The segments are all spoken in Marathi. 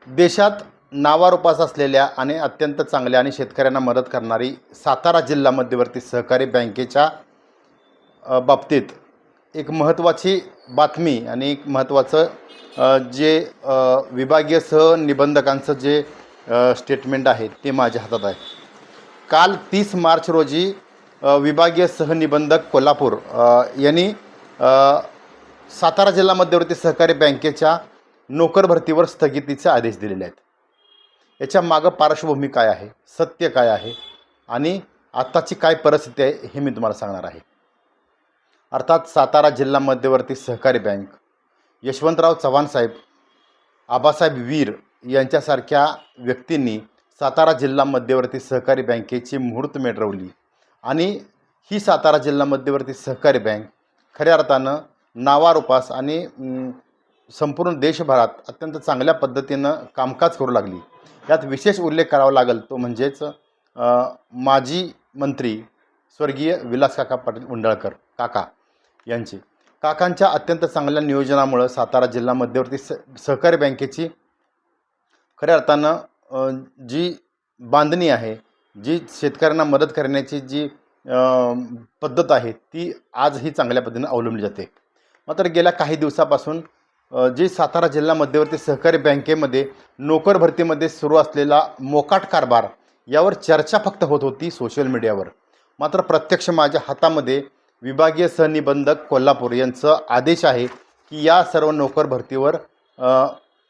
देशात नावारूपास असलेल्या आणि अत्यंत चांगल्या आणि शेतकऱ्यांना मदत करणारी सातारा जिल्हा मध्यवर्ती सहकारी बँकेच्या बाबतीत एक महत्त्वाची बातमी आणि एक महत्त्वाचं जे विभागीय सहनिबंधकांचं जे स्टेटमेंट आहे ते माझ्या हातात आहे. काल 30 मार्च रोजी विभागीय सहनिबंधक कोल्हापूर यांनी सातारा जिल्हा मध्यवर्ती सहकारी बँकेच्या नोकर भरतीवर स्थगितीचे आदेश दिलेले आहेत. याच्या मागं पार्श्वभूमी काय आहे, सत्य काय आहे आणि आत्ताची काय परिस्थिती आहे हे मी तुम्हाला सांगणार आहे. अर्थात सातारा जिल्हा मध्यवर्ती सहकारी बँक, यशवंतराव चव्हाण साहेब, आबासाहेब वीर यांच्यासारख्या व्यक्तींनी सातारा जिल्हा मध्यवर्ती सहकारी बँकेची मुहूर्तमेढ रोवली आणि ही सातारा जिल्हा मध्यवर्ती सहकारी बँक खऱ्या अर्थानं नावारूपास आणि संपूर्ण देशभरात अत्यंत चांगल्या पद्धतीनं कामकाज करू लागली. यात विशेष उल्लेख करावा लागेल तो म्हणजेच माजी मंत्री स्वर्गीय विलास काका पाटील उंडाळकर काका यांची काकांच्या अत्यंत चांगल्या नियोजनामुळं सातारा जिल्हा मध्यवर्ती सहकारी बँकेची खऱ्या अर्थानं जी बांधणी आहे, जी शेतकऱ्यांना मदत करण्याची जी पद्धत आहे ती आजही चांगल्या पद्धतीनं अवलंबली जाते. मात्र गेल्या काही दिवसापासून जी सातारा जिल्हा मध्यवर्ती सहकारी बँकेमध्ये नोकर भरतीमध्ये सुरू असलेला मोकाट कारभार यावर चर्चा फक्त होत होती सोशल मीडियावर. मात्र प्रत्यक्ष माझ्या हातामध्ये विभागीय सहनिबंधक कोल्हापूर यांचं आदेश आहे की या सर्व नोकर भरतीवर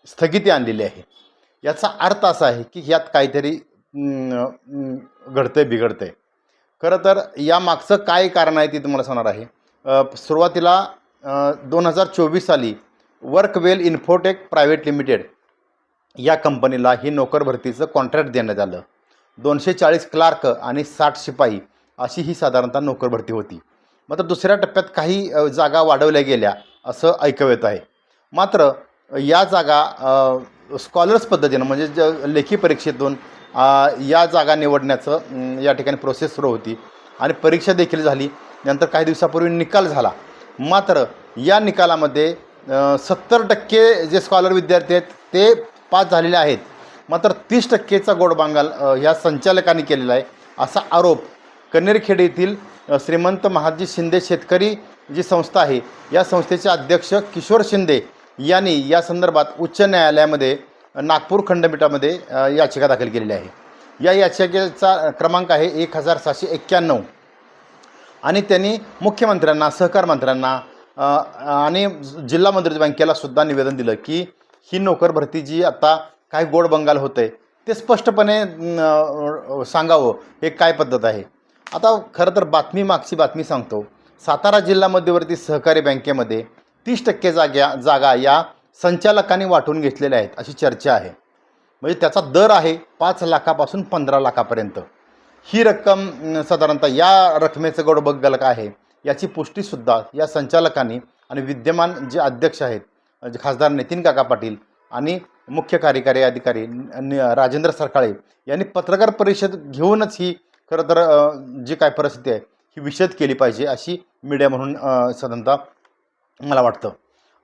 स्थगिती आणलेली आहे. याचा अर्थ असा आहे की यात काहीतरी घडतंय बिघडतंय. खरं तर या मागचं काय कारण आहे ते तुम्हाला सांगणार आहे. सुरुवातीला 2024 साली वर्कवेल इन्फोटेक प्रायव्हेट लिमिटेड या कंपनीला ही नोकर भरतीचं कॉन्ट्रॅक्ट देण्यात आलं. 240 क्लार्क आणि 60 शिपाई अशी ही साधारणतः नोकर भरती होती. मात्र दुसऱ्या टप्प्यात काही जागा वाढवल्या गेल्या असं ऐकू येत आहे. मात्र या जागा स्कॉलर्स पद्धतीनं म्हणजे लेखी परीक्षेतून या जागा निवडण्याचं या ठिकाणी प्रोसेस सुरू होती आणि परीक्षा देखील झाली. नंतर काही दिवसापूर्वी निकाल झाला. मात्र या निकालामध्ये 70% जे स्कॉलर विद्यार्थी आहेत ते पास झालेले आहेत. मात्र 30%चा गोडबांगाल ह्या संचालकांनी केलेला आहे असा आरोप कन्नेरखेड येथील श्रीमंत महादजी शिंदे शेतकरी जी संस्था आहे या संस्थेचे अध्यक्ष किशोर शिंदे यांनी या संदर्भात उच्च न्यायालयामध्ये नागपूर खंडपीठामध्ये याचिका दाखल केलेली आहे. या याचिकेचा क्रमांक आहे 1791 आणि त्यांनी मुख्यमंत्र्यांना, सहकार मंत्र्यांना आणि जिल्हा मध्यवर्ती बँकेला सुद्धा निवेदन दिलं की ही नोकर भरती जी आता काय गोडबंगाल होतं आहे ते स्पष्टपणे सांगावं हे काय पद्धत आहे. आता खरं तर मागची बातमी सांगतो. सातारा जिल्हा मध्यवर्ती सहकारी बँकेमध्ये 30% जागा या संचालकांनी वाटून घेतलेल्या आहेत अशी चर्चा आहे. म्हणजे त्याचा दर आहे 5 लाखापासून 15 लाखापर्यंत. ही रक्कम साधारणतः या रकमेचं गोडबंगाल काय आहे याची पुष्टीसुद्धा या संचालकांनी आणि विद्यमान जे अध्यक्ष आहेत खासदार नितीन काका पाटील आणि मुख्य कार्यकारी अधिकारी राजेंद्र सरकाळे यांनी पत्रकार परिषद घेऊनच ही खरं तर जी काय परिस्थिती आहे ही विशद केली पाहिजे अशी मीडिया म्हणून साधारणतः मला वाटतं.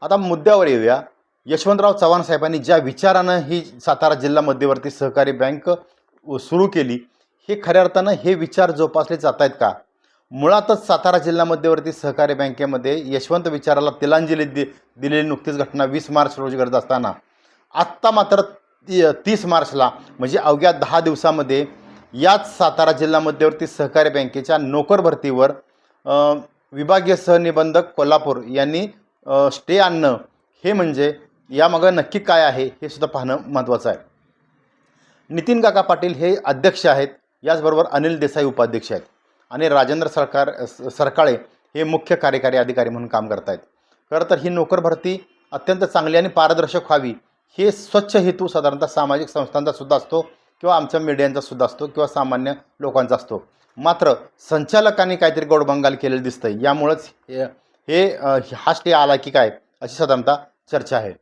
आता मुद्द्यावर येऊया. यशवंतराव चव्हाण साहेबांनी ज्या विचारानं ही सातारा जिल्हा मध्यवर्ती सहकारी बँक सुरू केली हे खऱ्या अर्थानं हे विचार जोपासले जात आहेत का? मुळातच सातारा जिल्हा मध्यवर्ती सहकारी बँकेमध्ये यशवंत विचाराला तिलांजली दिलेली नुकतीच घटना 20 मार्च रोजी घडत असताना आत्ता मात्र 30 मार्चला म्हणजे अवघ्या 10 दिवसामध्ये याच सातारा जिल्हा मध्यवर्ती सहकारी बँकेच्या नोकर भरतीवर विभागीय सहनिबंधक कोल्हापूर यांनी स्टे आणणं हे म्हणजे यामागं नक्की काय आहे हे सुद्धा पाहणं महत्त्वाचं आहे. नितीन काका पाटील हे अध्यक्ष आहेत, याचबरोबर अनिल देसाई उपाध्यक्ष आहेत आणि राजेंद्र सरकाळे हे मुख्य कार्यकारी अधिकारी म्हणून काम करत आहेत. खरं तर ही नोकर भरती अत्यंत चांगली आणि पारदर्शक व्हावी हे स्वच्छ हेतू साधारणतः सामाजिक संस्थांचा सुद्धा असतो किंवा आमच्या मीडियांचा सुद्धा असतो किंवा सामान्य लोकांचा असतो. मात्र संचालकांनी काहीतरी गोडबंगाल केलेलं दिसतंय. यामुळंच हा स्टे आला की काय अशी साधारणतः चर्चा आहे.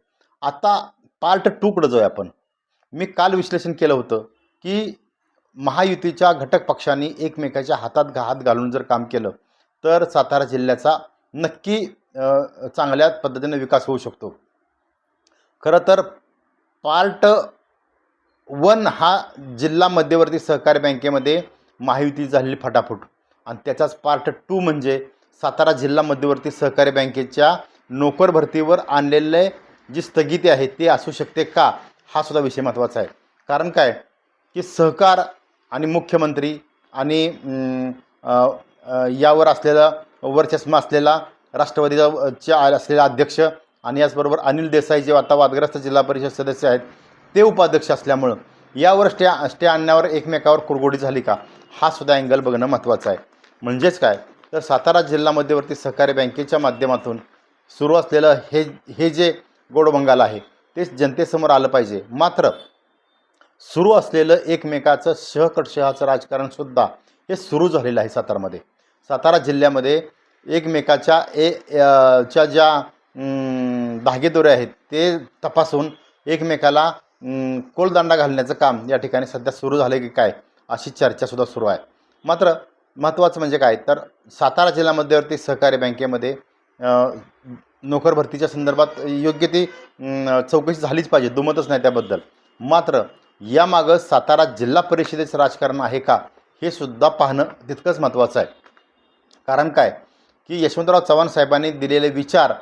आता पार्ट 2कडे जाऊया आपण. मी काल विश्लेषण केलं होतं की महायुतीच्या घटक पक्षांनी एकमेकाच्या हातात हात घालून जर काम केलं तर सातारा जिल्ह्याचा नक्की चांगल्या पद्धतीने विकास होऊ शकतो. खरं तर पार्ट वन हा जिल्हा मध्यवर्ती सहकारी बँकेमध्ये महायुती झालेली फटाफट, आणि त्याचाच पार्ट 2 म्हणजे सातारा जिल्हा मध्यवर्ती सहकारी बँकेच्या नोकर भरतीवर आणलेले जी स्थगिती आहे ते असू शकते का, हा सुद्धा विषय महत्त्वाचा आहे. कारण काय की सहकार आणि मुख्यमंत्री आणि यावर असलेला वर्चस्व असलेला राष्ट्रवादीचा असलेला अध्यक्ष, आणि याचबरोबर अनिल देसाई जे आता वादग्रस्त जिल्हा परिषद सदस्य आहेत ते उपाध्यक्ष असल्यामुळं यावर स्टे आणण्यावर एकमेकावर कुरघोडी झाली का, हा सुद्धा अँगल बघणं महत्त्वाचं आहे. म्हणजेच काय तर सातारा जिल्हा मध्यवर्ती सहकारी बँकेच्या माध्यमातून सुरू असलेलं हे जे गोडबंगाल आहे ते जनतेसमोर आलं पाहिजे. मात्र सुरू असलेलं एकमेकाचं शहाचं राजकारणसुद्धा हे सुरू झालेलं आहे सातारामध्ये. सातारा जिल्ह्यामध्ये एकमेकाच्या च्या ज्या धागेदोरे आहेत ते तपासून एकमेकाला कोलदांडा घालण्याचं काम या ठिकाणी सध्या सुरू झालं की काय, अशी चर्चासुद्धा सुरू आहे. मात्र महत्त्वाचं म्हणजे काय तर सातारा जिल्हा मध्यवर्ती सहकारी बँकेमध्ये नोकर भरतीच्या संदर्भात योग्य ती चौकशी झालीच पाहिजे, दुमतच नाही त्याबद्दल. मात्र यामागं सातारा जिल्हा परिषदेचं राजकारण आहे का, हे सुद्धा पाहणं तितकंच महत्त्वाचं आहे. कारण काय की यशवंतराव चव्हाण साहेबांनी दिलेले विचार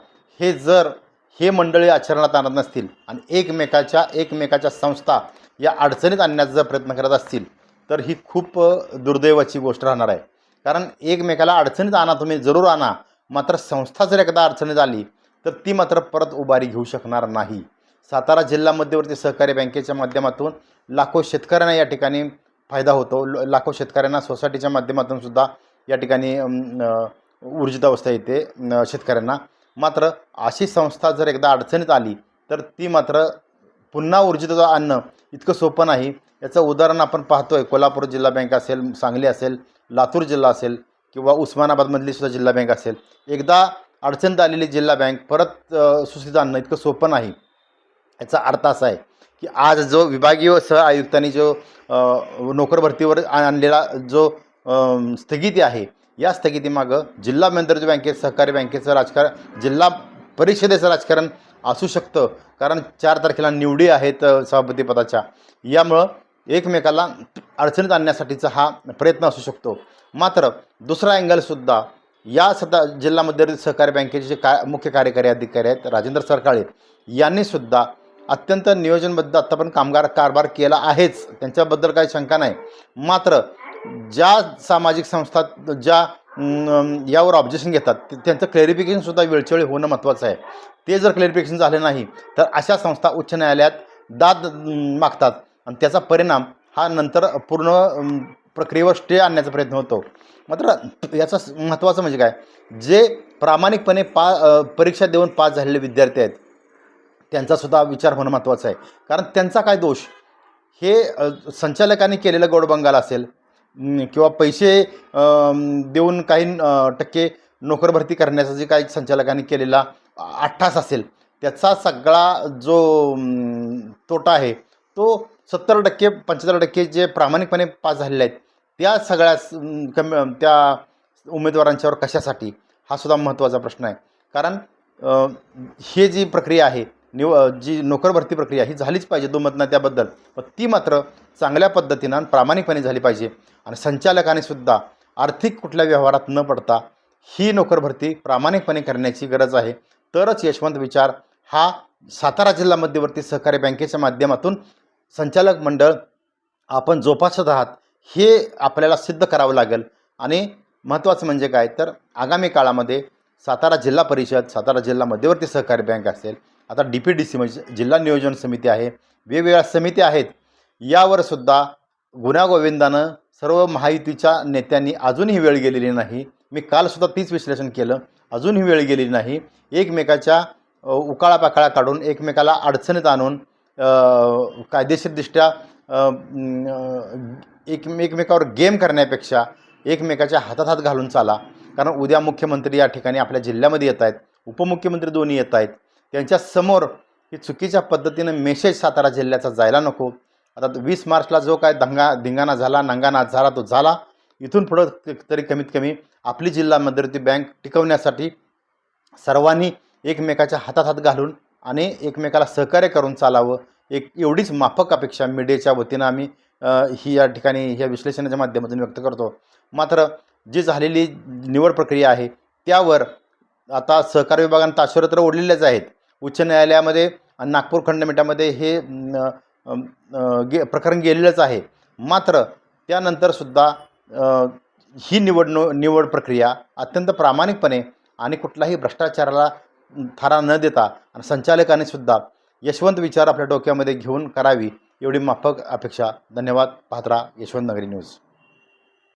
हे जर हे मंडळी आचरणात आणत नसतील आणि एकमेकाच्या संस्था या अडचणीत आणण्याचा जर प्रयत्न करत असतील तर ही खूप दुर्दैवाची गोष्ट राहणार आहे. कारण एकमेकाला अडचणीत आणा, तुम्ही जरूर आणा, मात्र संस्था जर एकदा अडचणीत आली तर ती मात्र परत उभारी घेऊ शकणार नाही. सातारा जिल्हा मध्यवर्ती सहकारी बँकेच्या माध्यमातून लाखो शेतकऱ्यांना या ठिकाणी फायदा होतो. लाखो शेतकऱ्यांना सोसायटीच्या माध्यमातून सुद्धा या ठिकाणी ऊर्जितावस्था येते शेतकऱ्यांना. मात्र अशी संस्था जर एकदा अडचणीत आली तर ती मात्र पुन्हा ऊर्जितता आणणं इतकं सोपं नाही. याचं उदाहरण आपण पाहतोय, कोल्हापूर जिल्हा बँक असेल, सांगली असेल, लातूर जिल्हा असेल किंवा उस्मानाबादमधली सुद्धा जिल्हा बँक असेल. एकदा अडचणीत आलेली जिल्हा बँक परत सुस्थितीत आणणं इतकं सोपं नाही. याचा अर्थ असा आहे की आज जो विभागीय सह आयुक्तांनी जो नोकर भरतीवर आणलेला जो स्थगिती आहे, या स्थगितीमागं जिल्हा मध्यवर्ती बँकेत सहकारी बँकेचं राजकारण, जिल्हा परिषदेचं राजकारण असू शकतं. कारण 4 तारखेला निवडी आहेत सभापतीपदाच्या, यामुळं एकमेकाला अडचणीत आणण्यासाठीचा हा प्रयत्न असू शकतो. मात्र दुसरा अँगलसुद्धा या सध्या जिल्हा मध्यवर्ती सहकारी बँकेचे जे मुख्य कार्यकारी अधिकारी आहेत राजेंद्र सरकाळे यांनीसुद्धा अत्यंत नियोजनबद्ध आत्तापर्यंत कारभार केला आहेच, त्यांच्याबद्दल काही शंका नाही. मात्र ज्या सामाजिक संस्था ज्या यावर ऑब्जेक्शन घेतात त्यांचं क्लॅरिफिकेशनसुद्धा वेळच्यावेळी होणं महत्त्वाचं आहे. ते जर क्लॅरिफिकेशन झाले नाही तर अशा संस्था उच्च न्यायालयात दाद मागतात आणि त्याचा परिणाम हा नंतर पूर्ण प्रक्रियेवर स्टे आणण्याचा प्रयत्न होतो. मात्र याचा महत्त्वाचं म्हणजे काय, जे प्रामाणिकपणे परीक्षा देऊन पास झालेले विद्यार्थी आहेत त्यांचासुद्धा विचार होणं महत्त्वाचं आहे. कारण त्यांचा काय दोष, हे संचालकांनी केलेलं गोडबंगाल असेल किंवा पैसे देऊन काही टक्के नोकर भरती करण्याचा जे काही संचालकांनी केलेला अट्टास असेल, त्याचा सगळा जो तोटा आहे तो 70% 75% जे प्रामाणिकपणे पास झालेले आहेत त्या सगळ्या त्या उमेदवारांच्यावर कशासाठी, हा सुद्धा महत्त्वाचा प्रश्न आहे. कारण हे जी प्रक्रिया आहे जी नोकर भरती प्रक्रिया ही झालीच पाहिजे, दुमत नाही त्याबद्दल, पण ती मात्र चांगल्या पद्धतीनं आणि प्रामाणिकपणे झाली पाहिजे. आणि संचालकाने सुद्धा आर्थिक कुठल्या व्यवहारात न पडता ही नोकर भरती प्रामाणिकपणे करण्याची गरज आहे. तरच यशवंत विचार हा सातारा जिल्हा मध्यवर्ती सहकारी बँकेच्या माध्यमातून संचालक मंडळ आपण जोपासत आहात हे आपल्याला सिद्ध करावं लागेल. आणि महत्त्वाचं म्हणजे काय तर आगामी काळामध्ये सातारा जिल्हा परिषद, सातारा जिल्हा मध्यवर्ती सहकारी बँक असेल, आता DPDC म्हणजे जिल्हा नियोजन समिती आहे, वेगवेगळ्या समिती आहेत, यावर सुद्धा गुण्यागोविंदानं सर्व महायुतीच्या नेत्यांनी अजूनही वेळ गेलेली नाही. मी कालसुद्धा तीच विश्लेषण केलं, अजूनही वेळ गेलेली नाही. एकमेकाच्या उकाळापाकाळा काढून एकमेकाला अडचणीत आणून कायदेशीरदृष्ट्या एकमेकावर गेम करण्यापेक्षा एकमेकाच्या हातात हात घालून चाला. कारण उद्या मुख्यमंत्री या ठिकाणी आपल्या जिल्ह्यामध्ये येत आहेत, उपमुख्यमंत्री दोन्ही येत आहेत, त्यांच्यासमोर ही चुकीच्या पद्धतीनं मेसेज सातारा जिल्ह्याचा जायला नको. आता 20 मार्चला जो काय धिंगाणा झाला, नंगानाच झाला तो झाला. इथून पुढं तरी कमीत कमी आपली जिल्हा मध्यवर्ती बँक टिकवण्यासाठी सर्वांनी एकमेकाच्या हातात हात घालून आणि एकमेकाला सहकार्य करून चालावं, एक एवढीच माफक अपेक्षा मीडियाच्या वतीनं आम्ही ही या ठिकाणी ह्या विश्लेषणाच्या माध्यमातून व्यक्त करतो. मात्र जी झालेली निवड प्रक्रिया आहे त्यावर आता सहकार विभागानं ताशेरे ओढलेलेच आहेत. उच्च न्यायालयामध्ये आणि नागपूर खंडपीठामध्ये हे प्रकरण गेलेलंच आहे. मात्र त्यानंतरसुद्धा ही निवड प्रक्रिया अत्यंत प्रामाणिकपणे आणि कुठलाही भ्रष्टाचाराला थारा न देता आणि संचालकांनी सुद्धा यशवंत विचार आपल्या डोक्यामध्ये घेऊन करावी एवढी माफक अपेक्षा. धन्यवाद. पाहत राहा यशवंत नगरी न्यूज.